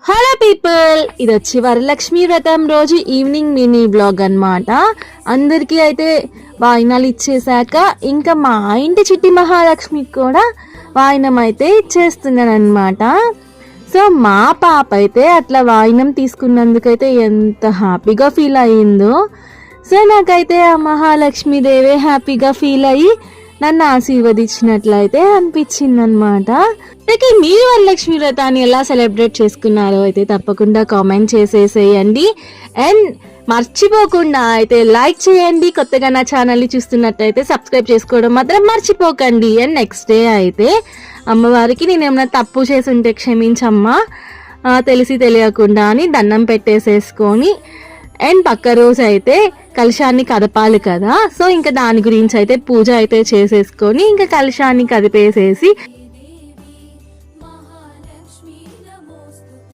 Hello people, ఇది వచ్చి వరలక్ష్మి వ్రతం రోజు ఈవినింగ్ మినీ బ్లాగ్ అన్నమాట. అందరికీ అయితే వాయినాలు ఇచ్చేసాక ఇంకా మా ఇంటి చిట్టి మహాలక్ష్మికి కూడా వాయినం అయితే ఇచ్చేస్తున్నాను అనమాట. సో మా పాప అయితే అట్లా వాయినం తీసుకున్నందుకైతే ఎంత హ్యాపీగా ఫీల్ అయ్యిందో. సో నాకైతే ఆ మహాలక్ష్మి దేవే హ్యాపీగా ఫీల్ అయ్యి నన్ను ఆశీర్వదించినట్లయితే అనిపించింది అనమాట. మీరు వరలక్ష్మి వ్రతాన్ని ఎలా సెలబ్రేట్ చేసుకున్నారో అయితే తప్పకుండా కామెంట్ చేసేసేయండి. అండ్ మర్చిపోకుండా అయితే లైక్ చేయండి. కొత్తగా నా ఛానల్ని చూస్తున్నట్టయితే సబ్స్క్రైబ్ చేసుకోవడం మాత్రం మర్చిపోకండి. అండ్ నెక్స్ట్ డే అయితే అమ్మవారికి నేను ఏమైనా తప్పు చేసి ఉంటే క్షమించమ్మా, తెలిసి తెలియకుండా అని దండం పెట్టేసేసుకొని అండ్ పక్క రోజు అయితే కలశాన్ని కదపాలి కదా. సో ఇంకా దాని గురించి అయితే పూజ అయితే చేసేసుకొని ఇంకా కలశాన్ని కదిపేసేసి